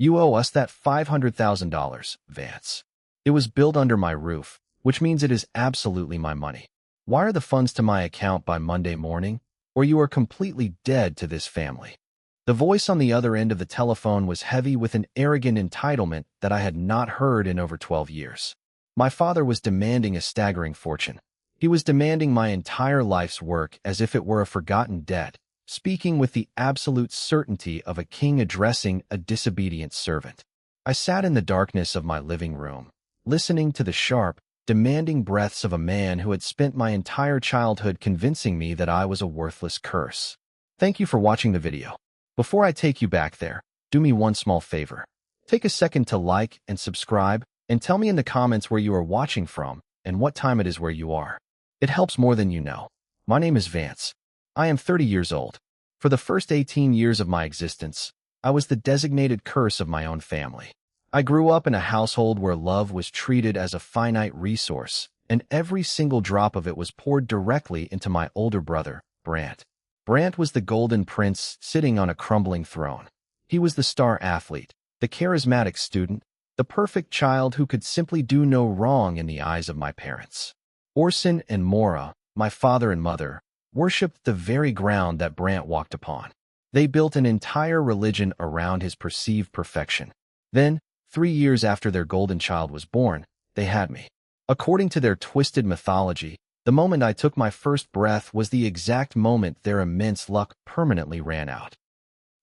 You owe us that $500,000, Vance. It was built under my roof, which means it is absolutely my money. Wire the funds to my account by Monday morning, or you are completely dead to this family." The voice on the other end of the telephone was heavy with an arrogant entitlement that I had not heard in over 12 years. My father was demanding a staggering fortune. He was demanding my entire life's work as if it were a forgotten debt, speaking with the absolute certainty of a king addressing a disobedient servant. I sat in the darkness of my living room, listening to the sharp, demanding breaths of a man who had spent my entire childhood convincing me that I was a worthless curse. Thank you for watching the video. Before I take you back there, do me one small favor. Take a second to like and subscribe, and tell me in the comments where you are watching from and what time it is where you are. It helps more than you know. My name is Vance. I am 30 years old. For the first 18 years of my existence, I was the designated curse of my own family. I grew up in a household where love was treated as a finite resource, and every single drop of it was poured directly into my older brother, Brant. Brant was the golden prince sitting on a crumbling throne. He was the star athlete, the charismatic student, the perfect child who could simply do no wrong in the eyes of my parents. Orson and Maura, my father and mother, worshipped the very ground that Brant walked upon. They built an entire religion around his perceived perfection. Then, 3 years after their golden child was born, they had me. According to their twisted mythology, the moment I took my first breath was the exact moment their immense luck permanently ran out.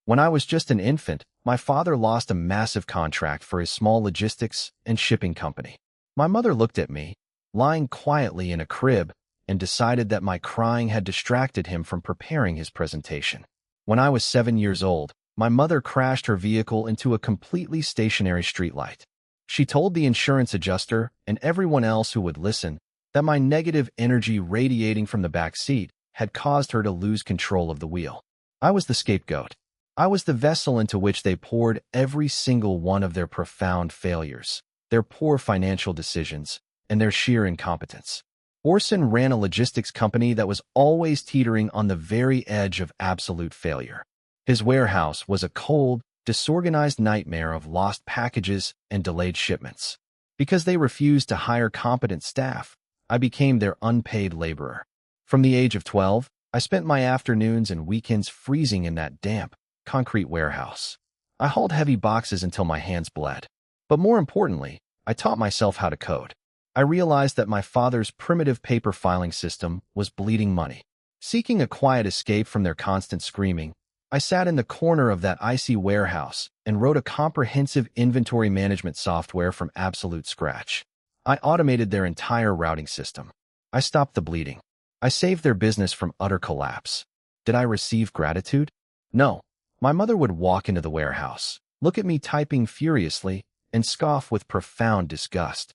When I was just an infant, my father lost a massive contract for his small logistics and shipping company. My mother looked at me, lying quietly in a crib, and decided that my crying had distracted him from preparing his presentation. When I was 7 years old, my mother crashed her vehicle into a completely stationary streetlight. She told the insurance adjuster and everyone else who would listen that my negative energy radiating from the back seat had caused her to lose control of the wheel. I was the scapegoat. I was the vessel into which they poured every single one of their profound failures, their poor financial decisions, and their sheer incompetence. Orson ran a logistics company that was always teetering on the very edge of absolute failure. His warehouse was a cold, disorganized nightmare of lost packages and delayed shipments. Because they refused to hire competent staff, I became their unpaid laborer. From the age of 12, I spent my afternoons and weekends freezing in that damp, concrete warehouse. I hauled heavy boxes until my hands bled. But more importantly, I taught myself how to code. I realized that my father's primitive paper filing system was bleeding money. Seeking a quiet escape from their constant screaming, I sat in the corner of that icy warehouse and wrote a comprehensive inventory management software from absolute scratch. I automated their entire routing system. I stopped the bleeding. I saved their business from utter collapse. Did I receive gratitude? No. My mother would walk into the warehouse, look at me typing furiously, and scoff with profound disgust.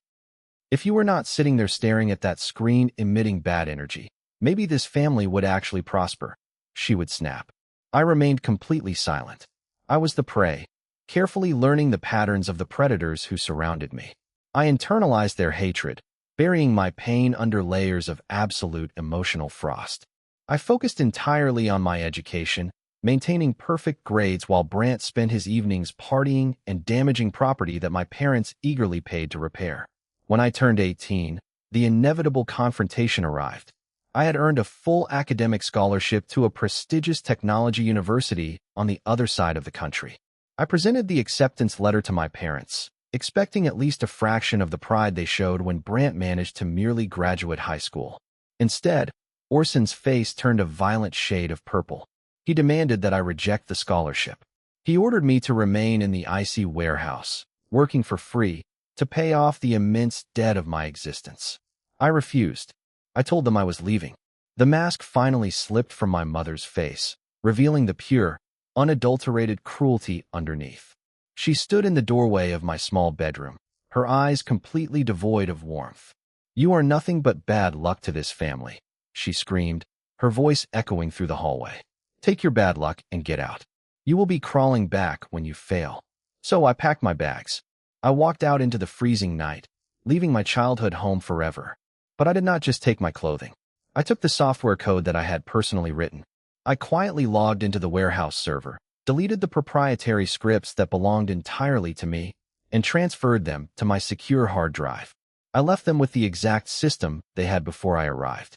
"If you were not sitting there staring at that screen emitting bad energy, maybe this family would actually prosper," she would snap. I remained completely silent. I was the prey, carefully learning the patterns of the predators who surrounded me. I internalized their hatred, burying my pain under layers of absolute emotional frost. I focused entirely on my education, maintaining perfect grades while Brant spent his evenings partying and damaging property that my parents eagerly paid to repair. When I turned 18, the inevitable confrontation arrived. I had earned a full academic scholarship to a prestigious technology university on the other side of the country. I presented the acceptance letter to my parents, expecting at least a fraction of the pride they showed when Brant managed to merely graduate high school. Instead, Orson's face turned a violent shade of purple. He demanded that I reject the scholarship. He ordered me to remain in the icy warehouse, working for free, to pay off the immense debt of my existence. I refused. I told them I was leaving. The mask finally slipped from my mother's face, revealing the pure, unadulterated cruelty underneath. She stood in the doorway of my small bedroom, her eyes completely devoid of warmth. "You are nothing but bad luck to this family," she screamed, her voice echoing through the hallway. "Take your bad luck and get out. You will be crawling back when you fail." So I packed my bags. I walked out into the freezing night, leaving my childhood home forever. But I did not just take my clothing. I took the software code that I had personally written. I quietly logged into the warehouse server, deleted the proprietary scripts that belonged entirely to me, and transferred them to my secure hard drive. I left them with the exact system they had before I arrived.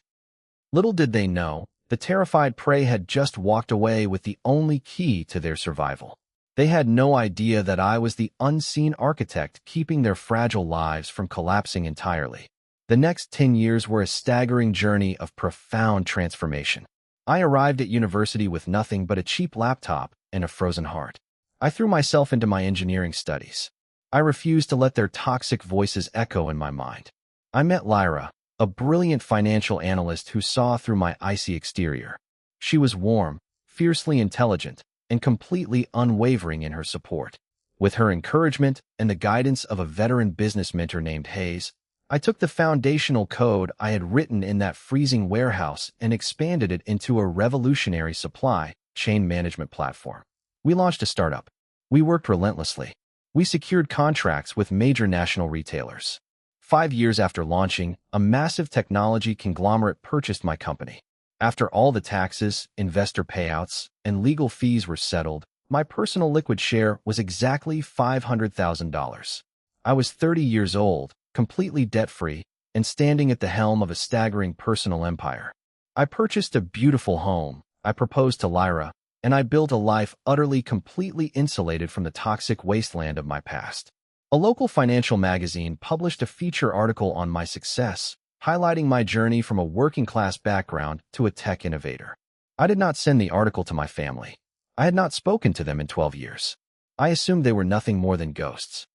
Little did they know, the terrified prey had just walked away with the only key to their survival. They had no idea that I was the unseen architect keeping their fragile lives from collapsing entirely. The next 10 years were a staggering journey of profound transformation. I arrived at university with nothing but a cheap laptop and a frozen heart. I threw myself into my engineering studies. I refused to let their toxic voices echo in my mind. I met Lyra, a brilliant financial analyst who saw through my icy exterior. She was warm, fiercely intelligent, and completely unwavering in her support. With her encouragement and the guidance of a veteran business mentor named Hayes, I took the foundational code I had written in that freezing warehouse and expanded it into a revolutionary supply chain management platform. We launched a startup. We worked relentlessly. We secured contracts with major national retailers. 5 years after launching, a massive technology conglomerate purchased my company. After all the taxes, investor payouts, and legal fees were settled, my personal liquid share was exactly $500,000. I was 30 years old, completely debt-free, and standing at the helm of a staggering personal empire. I purchased a beautiful home, I proposed to Lyra, and I built a life utterly completely insulated from the toxic wasteland of my past. A local financial magazine published a feature article on my success, highlighting my journey from a working-class background to a tech innovator. I did not send the article to my family. I had not spoken to them in 12 years. I assumed they were nothing more than ghosts.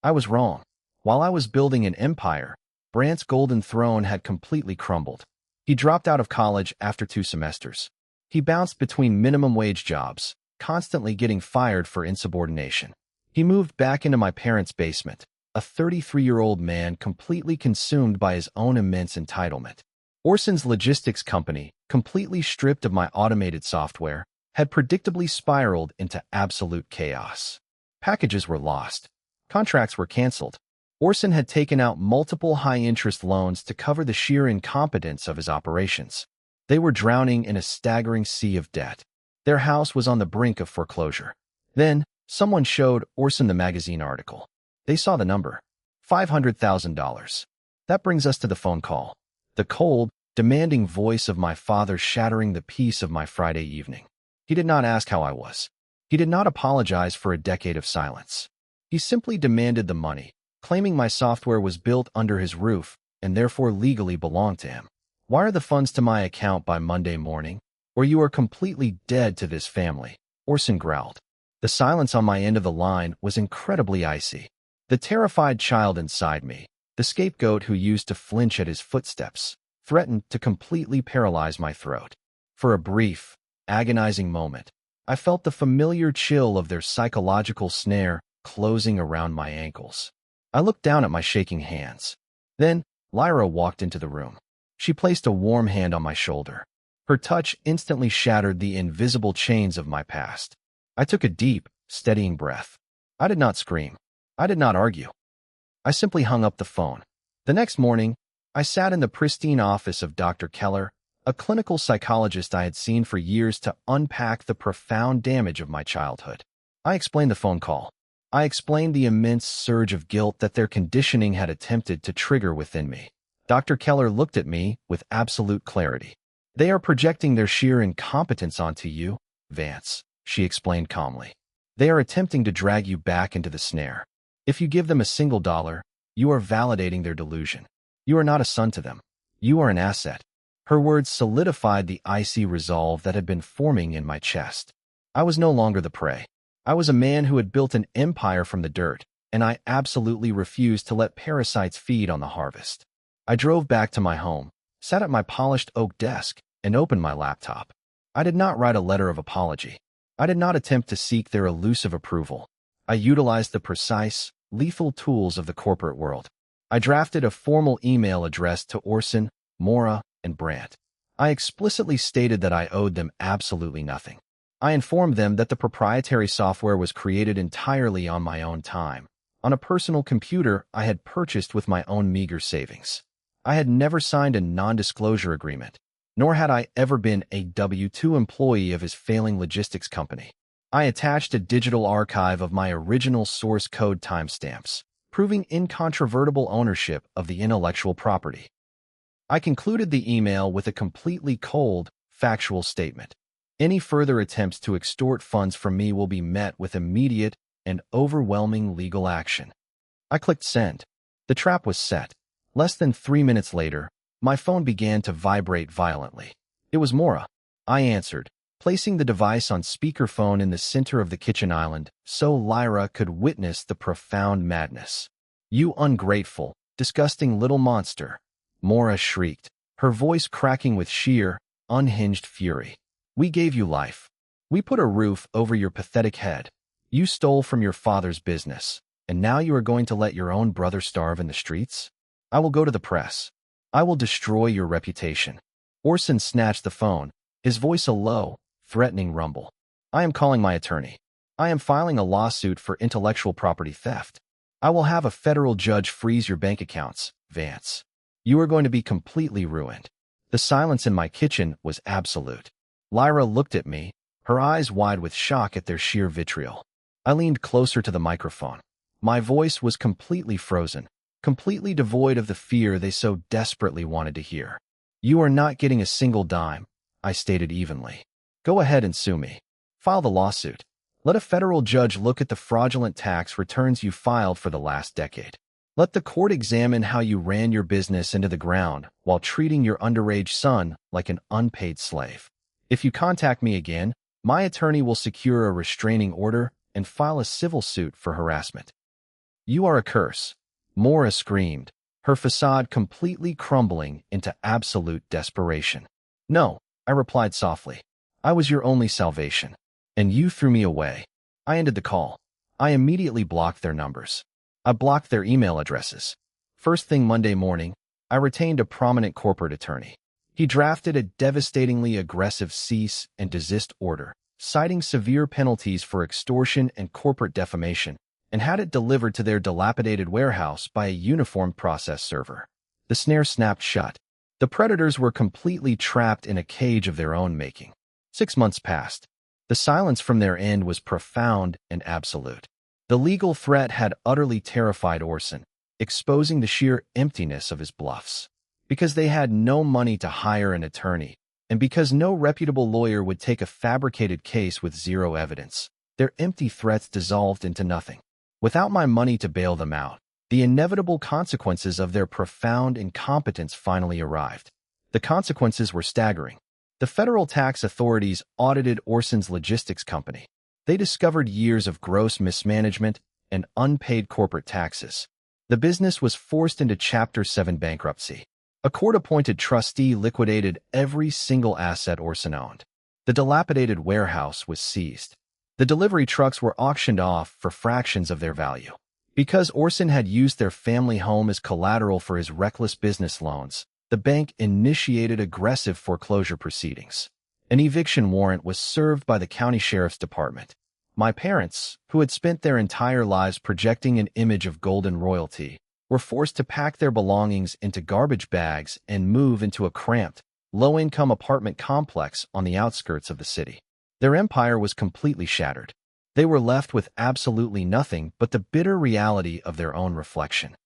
I was wrong. While I was building an empire, Brant's golden throne had completely crumbled. He dropped out of college after 2 semesters. He bounced between minimum wage jobs, constantly getting fired for insubordination. He moved back into my parents' basement, a 33-year-old man completely consumed by his own immense entitlement. Orson's logistics company, completely stripped of my automated software, had predictably spiraled into absolute chaos. Packages were lost. Contracts were canceled. Orson had taken out multiple high-interest loans to cover the sheer incompetence of his operations. They were drowning in a staggering sea of debt. Their house was on the brink of foreclosure. Then, someone showed Orson the magazine article. They saw the number. $500,000. That brings us to the phone call. The cold, demanding voice of my father shattering the peace of my Friday evening. He did not ask how I was. He did not apologize for a decade of silence. He simply demanded the money, claiming my software was built under his roof and therefore legally belonged to him. Wire the funds to my account by Monday morning, or you are completely dead to this family, Orson growled. The silence on my end of the line was incredibly icy. The terrified child inside me, the scapegoat who used to flinch at his footsteps, threatened to completely paralyze my throat. For a brief, agonizing moment, I felt the familiar chill of their psychological snare closing around my ankles. I looked down at my shaking hands. Then, Lyra walked into the room. She placed a warm hand on my shoulder. Her touch instantly shattered the invisible chains of my past. I took a deep, steadying breath. I did not scream. I did not argue. I simply hung up the phone. The next morning, I sat in the pristine office of Dr. Keller, a clinical psychologist I had seen for years, to unpack the profound damage of my childhood. I explained the phone call. I explained the immense surge of guilt that their conditioning had attempted to trigger within me. Dr. Keller looked at me with absolute clarity. They are projecting their sheer incompetence onto you, Vance, she explained calmly. They are attempting to drag you back into the snare. If you give them a single dollar, you are validating their delusion. You are not a son to them. You are an asset. Her words solidified the icy resolve that had been forming in my chest. I was no longer the prey. I was a man who had built an empire from the dirt, and I absolutely refused to let parasites feed on the harvest. I drove back to my home, sat at my polished oak desk, and opened my laptop. I did not write a letter of apology. I did not attempt to seek their elusive approval. I utilized the precise, lethal tools of the corporate world. I drafted a formal email addressed to Orson, Mora, and Brant. I explicitly stated that I owed them absolutely nothing. I informed them that the proprietary software was created entirely on my own time, on a personal computer I had purchased with my own meager savings. I had never signed a non-disclosure agreement, nor had I ever been a W-2 employee of his failing logistics company. I attached a digital archive of my original source code timestamps, proving incontrovertible ownership of the intellectual property. I concluded the email with a completely cold, factual statement. Any further attempts to extort funds from me will be met with immediate and overwhelming legal action. I clicked send. The trap was set. Less than 3 minutes later, my phone began to vibrate violently. It was Maura. I answered, placing the device on speakerphone in the center of the kitchen island so Lyra could witness the profound madness. "You ungrateful, disgusting little monster," Maura shrieked, her voice cracking with sheer, unhinged fury. "We gave you life. We put a roof over your pathetic head. You stole from your father's business, and now you are going to let your own brother starve in the streets? I will go to the press. I will destroy your reputation." Orson snatched the phone, his voice a low, threatening rumble. "I am calling my attorney. I am filing a lawsuit for intellectual property theft. I will have a federal judge freeze your bank accounts, Vance. You are going to be completely ruined." The silence in my kitchen was absolute. Lyra looked at me, her eyes wide with shock at their sheer vitriol. I leaned closer to the microphone. My voice was completely frozen, completely devoid of the fear they so desperately wanted to hear. "You are not getting a single dime," I stated evenly. "Go ahead and sue me. File the lawsuit. Let a federal judge look at the fraudulent tax returns you filed for the last decade. Let the court examine how you ran your business into the ground while treating your underage son like an unpaid slave. If you contact me again, my attorney will secure a restraining order and file a civil suit for harassment." "You are a curse," Maura screamed, her facade completely crumbling into absolute desperation. "No," I replied softly. "I was your only salvation, and you threw me away." I ended the call. I immediately blocked their numbers. I blocked their email addresses. First thing Monday morning, I retained a prominent corporate attorney. He drafted a devastatingly aggressive cease and desist order, citing severe penalties for extortion and corporate defamation, and had it delivered to their dilapidated warehouse by a uniformed process server. The snare snapped shut. The predators were completely trapped in a cage of their own making. 6 months passed. The silence from their end was profound and absolute. The legal threat had utterly terrified Orson, exposing the sheer emptiness of his bluffs. Because they had no money to hire an attorney, and because no reputable lawyer would take a fabricated case with zero evidence, their empty threats dissolved into nothing. Without my money to bail them out, the inevitable consequences of their profound incompetence finally arrived. The consequences were staggering. The federal tax authorities audited Orson's logistics company. They discovered years of gross mismanagement and unpaid corporate taxes. The business was forced into Chapter 7 bankruptcy. A court-appointed trustee liquidated every single asset Orson owned. The dilapidated warehouse was seized. The delivery trucks were auctioned off for fractions of their value. Because Orson had used their family home as collateral for his reckless business loans, the bank initiated aggressive foreclosure proceedings. An eviction warrant was served by the county sheriff's department. My parents, who had spent their entire lives projecting an image of golden royalty, were forced to pack their belongings into garbage bags and move into a cramped, low-income apartment complex on the outskirts of the city. Their empire was completely shattered. They were left with absolutely nothing but the bitter reality of their own reflection.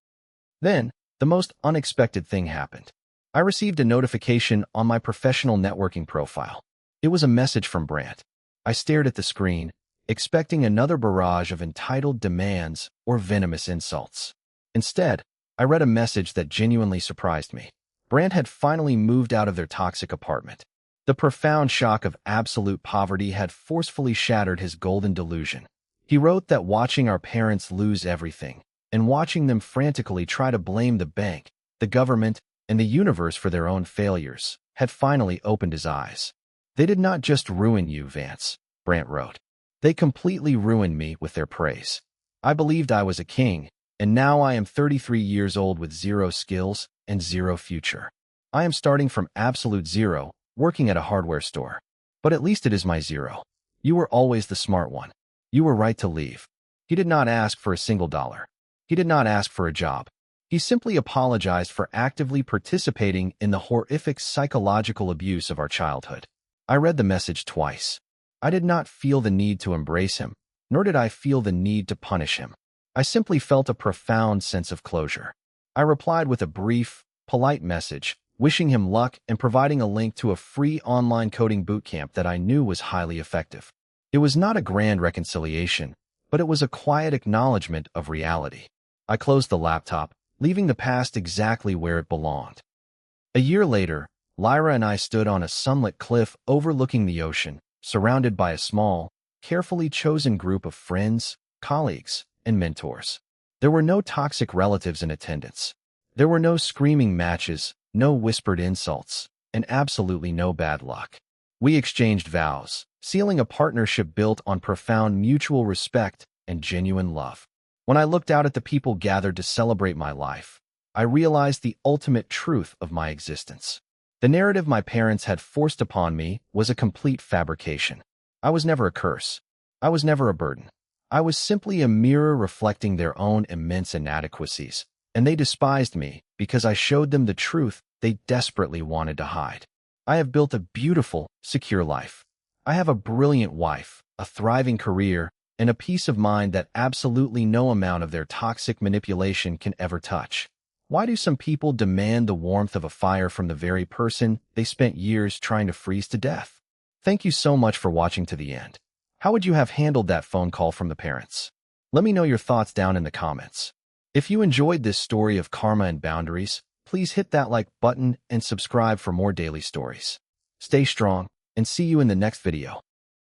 Then, the most unexpected thing happened. I received a notification on my professional networking profile. It was a message from Brant. I stared at the screen, expecting another barrage of entitled demands or venomous insults. Instead, I read a message that genuinely surprised me. Brant had finally moved out of their toxic apartment. The profound shock of absolute poverty had forcefully shattered his golden delusion. He wrote that watching our parents lose everything, and watching them frantically try to blame the bank, the government, and the universe for their own failures, had finally opened his eyes. "They did not just ruin you, Vance," Brant wrote. "They completely ruined me with their praise. I believed I was a king, and now I am 33 years old with zero skills and zero future. I am starting from absolute zero, working at a hardware store. But at least it is my zero. You were always the smart one. You were right to leave." He did not ask for a single dollar. He did not ask for a job. He simply apologized for actively participating in the horrific psychological abuse of our childhood. I read the message twice. I did not feel the need to embrace him, nor did I feel the need to punish him. I simply felt a profound sense of closure. I replied with a brief, polite message, wishing him luck and providing a link to a free online coding bootcamp that I knew was highly effective. It was not a grand reconciliation, but it was a quiet acknowledgement of reality. I closed the laptop, leaving the past exactly where it belonged. A year later, Lyra and I stood on a sunlit cliff overlooking the ocean, surrounded by a small, carefully chosen group of friends, colleagues, and mentors. There were no toxic relatives in attendance. There were no screaming matches, no whispered insults, and absolutely no bad luck. We exchanged vows, sealing a partnership built on profound mutual respect and genuine love. When I looked out at the people gathered to celebrate my life, I realized the ultimate truth of my existence. The narrative my parents had forced upon me was a complete fabrication. I was never a curse. I was never a burden. I was simply a mirror reflecting their own immense inadequacies, and they despised me because I showed them the truth they desperately wanted to hide. I have built a beautiful, secure life. I have a brilliant wife, a thriving career, and a peace of mind that absolutely no amount of their toxic manipulation can ever touch. Why do some people demand the warmth of a fire from the very person they spent years trying to freeze to death? Thank you so much for watching to the end. How would you have handled that phone call from the parents? Let me know your thoughts down in the comments. If you enjoyed this story of karma and boundaries, please hit that like button and subscribe for more daily stories. Stay strong, and see you in the next video.